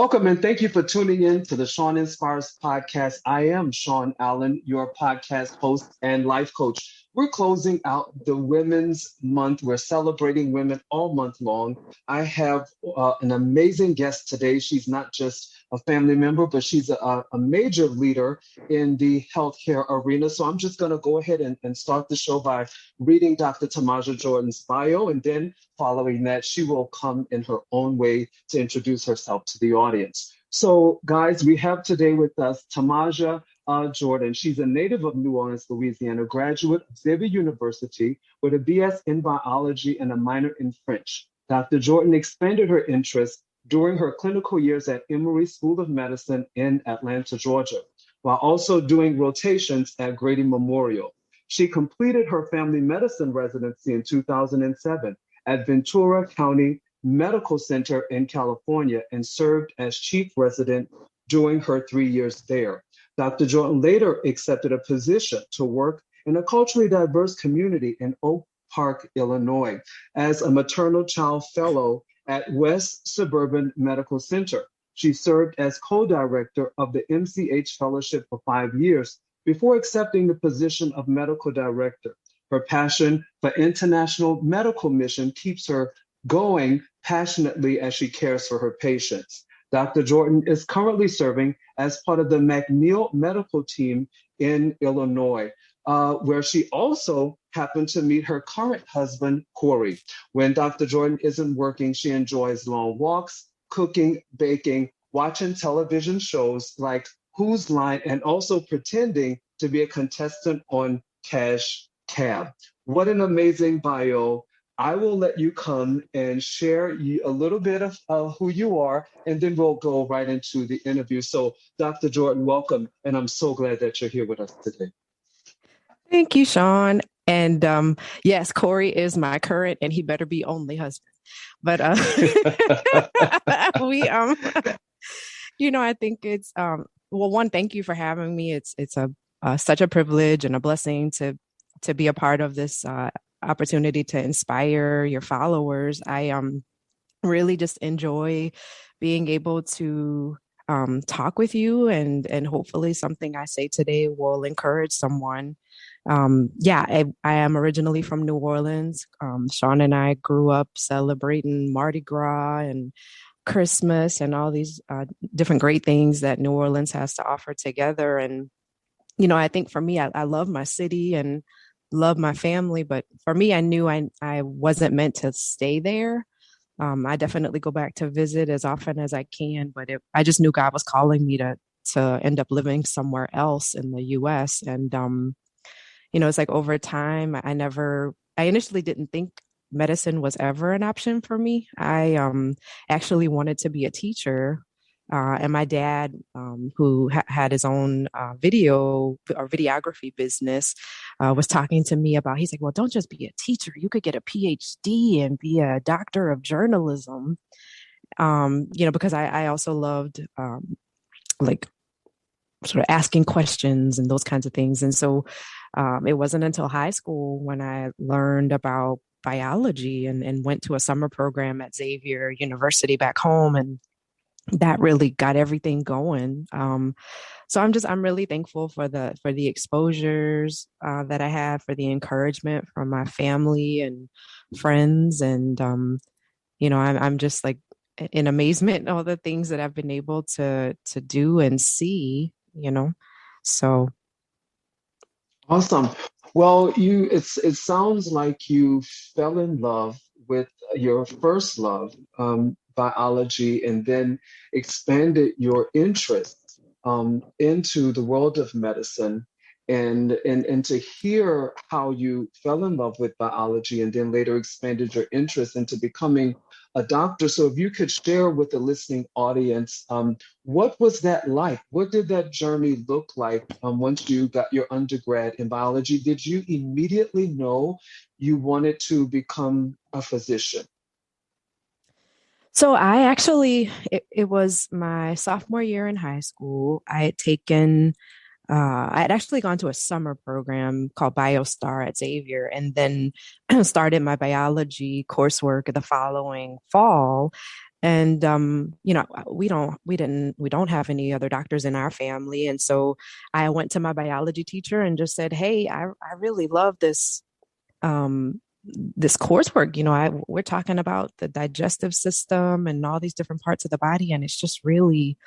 Welcome and thank you for tuning in to the Sean Inspires podcast. I am Sean Allen, your podcast host and life coach. We're closing out the Women's Month. We're celebrating women all month long. I have an amazing guest today. She's not just a family member, but she's a major leader in the healthcare arena. So I'm just going to go ahead and start the show by reading Dr. Tamajah Jordan's bio, and then following that, she will come in her own way to introduce herself to the audience. So, guys, we have today with us Tamajah Jordan. She's a native of New Orleans, Louisiana, graduate of Xavier University with a BS in biology and a minor in French. Dr. Jordan expanded her interests during her clinical years at Emory School of Medicine in Atlanta, Georgia, while also doing rotations at Grady Memorial. She completed her family medicine residency in 2007 at Ventura County Medical Center in California and served as chief resident during her 3 years there. Dr. Jordan later accepted a position to work in a culturally diverse community in Oak Park, Illinois, as a maternal child fellow at West Suburban Medical Center. She served as co-director of the MCH Fellowship for 5 years before accepting the position of medical director. Her passion for international medical mission keeps her going passionately as she cares for her patients. Dr. Jordan is currently serving as part of the MacNeal medical team in Illinois, where she also happened to meet her current husband, Corey. When Dr. Jordan isn't working, she enjoys long walks, cooking, baking, watching television shows like Whose Line, and also pretending to be a contestant on Cash Cab. What an amazing bio. I will let you come and share a little bit of who you are, and then we'll go right into the interview. So, Dr. Jordan, welcome, and I'm so glad that you're here with us today. Thank you, Sean. And yes, Corey is my current, and he better be only husband. But we, I think it's one. Thank you for having me. It's such a privilege and a blessing to be a part of this opportunity to inspire your followers. I really just enjoy being able to talk with you, and hopefully something I say today will encourage someone. I am originally from New Orleans. Sean and I grew up celebrating Mardi Gras and Christmas and all these different great things that New Orleans has to offer together. And, I think for me, I love my city and love my family, but for me, I knew I wasn't meant to stay there. I definitely go back to visit as often as I can, but I just knew God was calling me to end up living somewhere else in the U.S. And, it's like over time, I initially didn't think medicine was ever an option for me. I actually wanted to be a teacher. And my dad, who had his own video or videography business, was talking to me about, he's like, well, don't just be a teacher. You could get a PhD and be a doctor of journalism. Because I also loved like sort of asking questions and those kinds of things. And so it wasn't until high school when I learned about biology and went to a summer program at Xavier University back home, and that really got everything going. So I'm really thankful for the exposures that I had, for the encouragement from my family and friends, and I'm just like in amazement at all the things that I've been able to do and see. So Awesome. Well, it sounds like you fell in love with your first love, biology, and then expanded your interest into the world of medicine, and to hear how you fell in love with biology and then later expanded your interest into becoming a doctor. So if you could share with the listening audience, what was that like? What did that journey look like once you got your undergrad in biology? Did you immediately know you wanted to become a physician? So I actually, it was my sophomore year in high school. I had actually gone to a summer program called BioStar at Xavier, and then started my biology coursework the following fall. And we don't have any other doctors in our family. And so I went to my biology teacher and just said, hey, I really love this coursework. We're talking about the digestive system and all these different parts of the body, and it's just really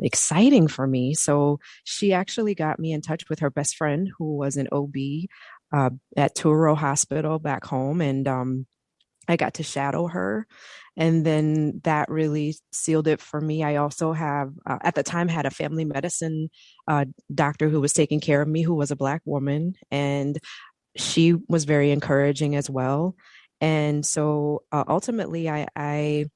exciting for me. So she actually got me in touch with her best friend who was an OB at Touro Hospital back home. And I got to shadow her. And then that really sealed it for me. I also have, at the time, had a family medicine doctor who was taking care of me, who was a Black woman. And she was very encouraging as well. And so ultimately, I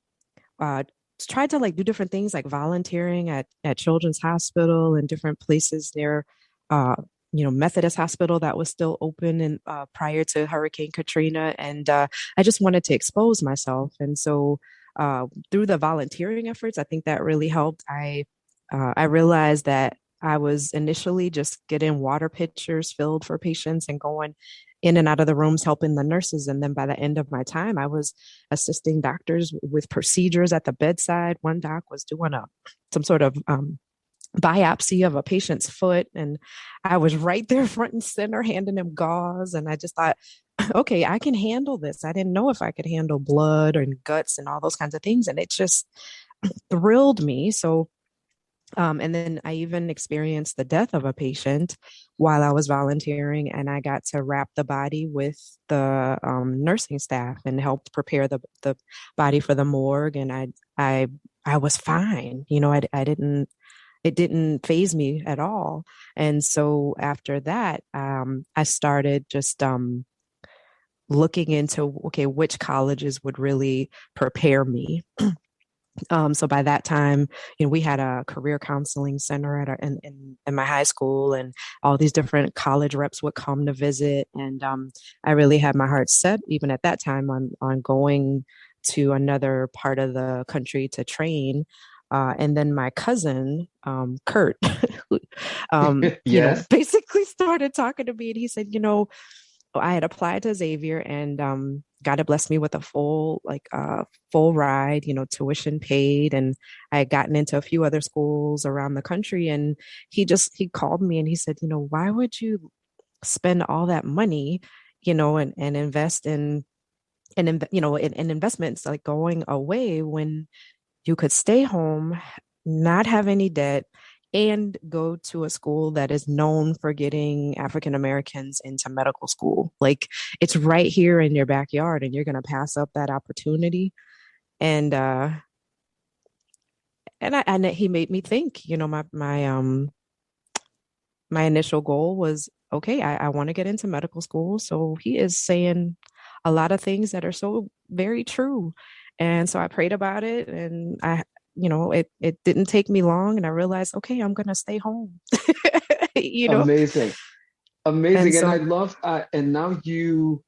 uh, tried to like do different things like volunteering at Children's Hospital and different places there. Uh, Methodist Hospital that was still open and prior to Hurricane Katrina, and I just wanted to expose myself. And so through the volunteering efforts, I think that really helped. I realized that I was initially just getting water pitchers filled for patients and going in and out of the rooms helping the nurses. And then by the end of my time, I was assisting doctors with procedures at the bedside. One doc was doing some sort of biopsy of a patient's foot, and I was right there front and center handing him gauze. And I just thought, okay, I can handle this. I didn't know if I could handle blood and guts and all those kinds of things. And it just thrilled me. So and then I even experienced the death of a patient while I was volunteering, and I got to wrap the body with the nursing staff and helped prepare the body for the morgue. And I was fine. I didn't. It didn't phase me at all. And so after that, I started just looking into, okay, which colleges would really prepare me. So by that time, we had a career counseling center in my high school, and all these different college reps would come to visit. And I really had my heart set, even at that time, on going to another part of the country to train. And then my cousin, Kurt, Yes. basically started talking to me, and he said, I had applied to Xavier, and God had blessed me with a full ride, tuition paid. And I had gotten into a few other schools around the country. And he called me and he said, why would you spend all that money, and invest in investments like going away when you could stay home, not have any debt, and go to a school that is known for getting African Americans into medical school. Like, it's right here in your backyard, and you're going to pass up that opportunity. And and he made me think. My initial goal was, okay, I want to get into medical school. So he is saying a lot of things that are so very true. And so I prayed about it, and it didn't take me long, and I realized, okay, I'm going to stay home, you know? Amazing. And Amazing. And I so, love, and now you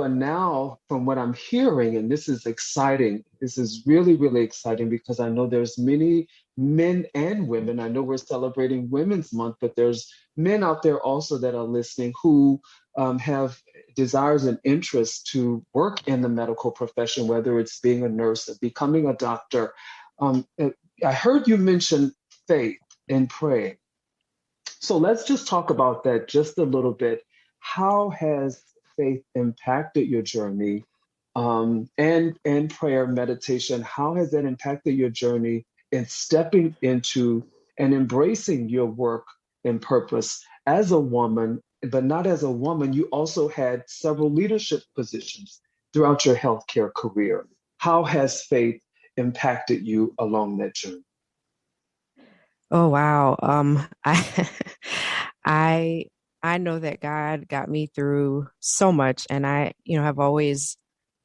are now, from what I'm hearing, and this is exciting. This is really, really exciting because I know there's many men and women. I know we're celebrating Women's Month, but there's men out there also that are listening who have desires and interests to work in the medical profession, whether it's being a nurse or becoming a doctor. I heard you mention faith and praying. So let's just talk about that just a little bit. How has faith impacted your journey, and prayer meditation? How has that impacted your journey in stepping into and embracing your work and purpose as a woman? But not as a woman, you also had several leadership positions throughout your healthcare career. How has faith impacted you along that journey? oh wow, I, I, I know that God got me through so much, and I, have always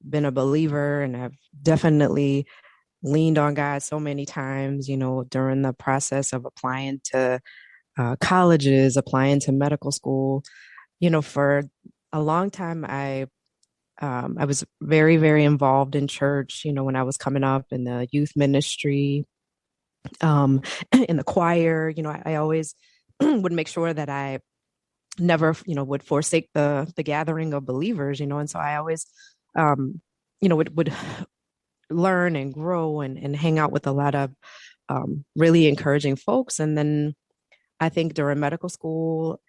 been a believer, and I've definitely leaned on God so many times, during the process of applying to colleges, applying to medical school. For a long time, I was very, very involved in church. When I was coming up in the youth ministry, um, in the choir. I always would make sure that I never, would forsake the gathering of believers. And so I always, would learn and grow and hang out with a lot of really encouraging folks. And then I think during medical school,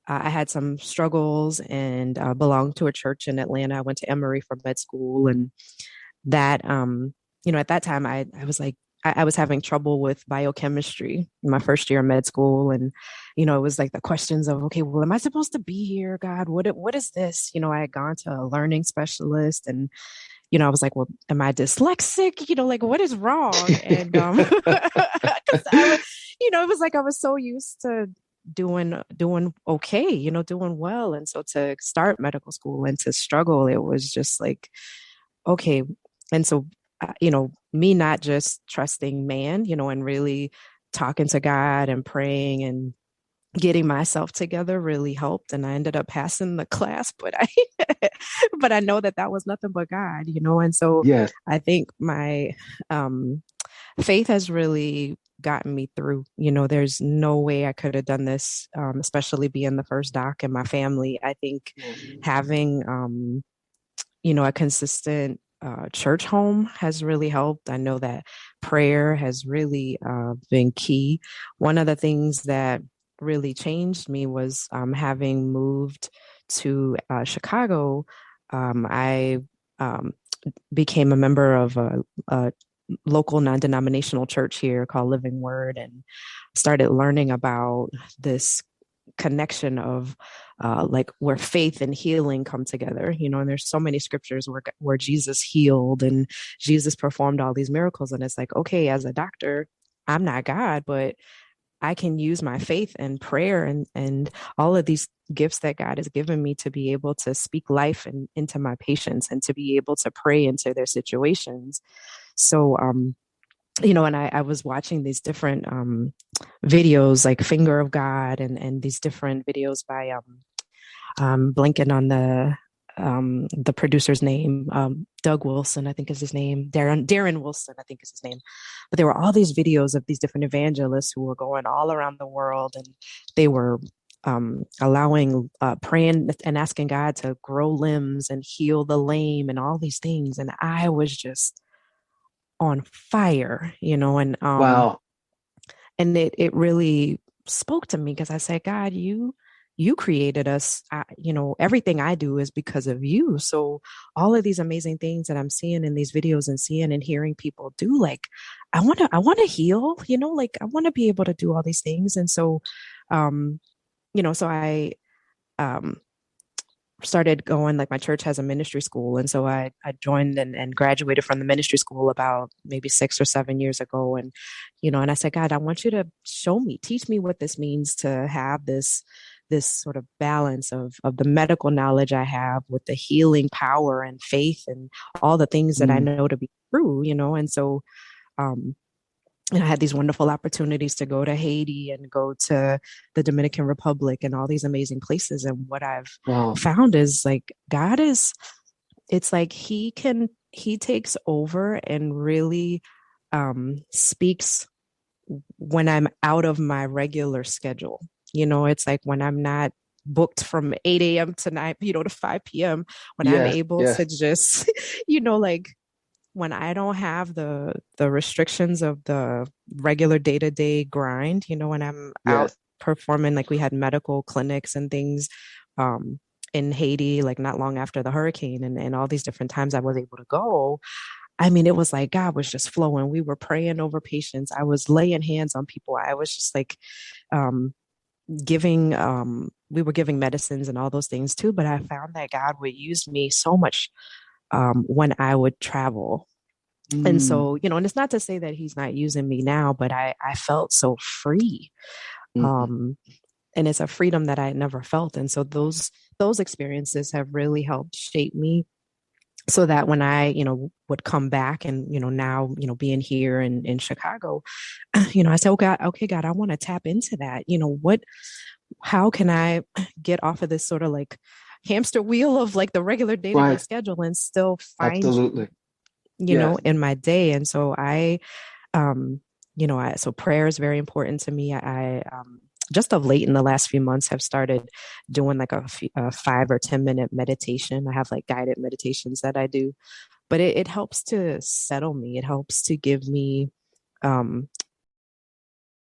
I had some struggles and belonged to a church in Atlanta. I went to Emory for med school, and that at that time I was like I was having trouble with biochemistry in my first year of med school, and it was like the questions of, okay, well, am I supposed to be here, God? What is this? I had gone to a learning specialist, and I was like, well, am I dyslexic? Like, what is wrong? And because I was, it was like I was so used to doing okay, doing well, and so to start medical school and to struggle, it was just like, okay. And so, me not just trusting man, and really talking to God and praying and getting myself together really helped. And I ended up passing the class, but but I know that was nothing but God, And so Yes. I think my faith has really gotten me through. There's no way I could have done this, especially being the first doc in my family. I think having a consistent church home has really helped. I know that prayer has really been key. One of the things that really changed me was having moved to Chicago. I became a member of a local non-denominational church here called Living Word, and started learning about this connection of like where faith and healing come together, and there's so many scriptures where Jesus healed and Jesus performed all these miracles. And it's like, okay, as a doctor, I'm not God, but I can use my faith and prayer and all of these gifts that God has given me to be able to speak life into my patients and to be able to pray into their situations. So, and I was watching these different videos like Finger of God and these different videos by blanking on the producer's name, Doug Wilson, I think is his name, Darren Wilson, I think is his name. But there were all these videos of these different evangelists who were going all around the world, and they were allowing, praying and asking God to grow limbs and heal the lame and all these things. And I was just on fire, Wow. and it really spoke to me, because I said, God, you created us. Everything I do is because of you. So all of these amazing things that I'm seeing in these videos and seeing and hearing people do, like, I want to heal, like I want to be able to do all these things. And so, so I, um, started going, like my church has a ministry school. And so I joined and graduated from the ministry school about maybe 6 or 7 years ago. And, and I said, God, I want you to teach me what this means to have this sort of balance of the medical knowledge I have with the healing power and faith and all the things that I Mm. know to be true, And so, and I had these wonderful opportunities to go to Haiti and go to the Dominican Republic and all these amazing places. And what I've Wow. found is like it's like he takes over and really speaks when I'm out of my regular schedule. It's like when I'm not booked from 8 a.m. to 9, to 5 p.m., when I'm Yes. able to Yes. just, like when I don't have the restrictions of the regular day-to-day grind, when I'm out Yes. performing, like we had medical clinics and things in Haiti, like not long after the hurricane, and all these different times I was able to go. I mean, it was like God was just flowing. We were praying over patients. I was laying hands on people. I was just like um, giving, we were giving medicines and all those things too. But I found that God would use me so much when I would travel. And Mm. so, and it's not to say that he's not using me now, but I felt so free. Mhm. Um, and it's a freedom that I had never felt. And so those experiences have really helped shape me, so that when I, would come back and, now, being here in Chicago, I said, okay, God, I want to tap into that. How can I get off of this sort of like hamster wheel of like the regular day-to-day Right. schedule and still find you, Absolutely. Yes. in my day. And so um, so prayer is very important to me. I just of late in the last few months have started doing like a 5 or 10 minute meditation. I have like guided meditations that I do. but it helps to settle me. It helps to give me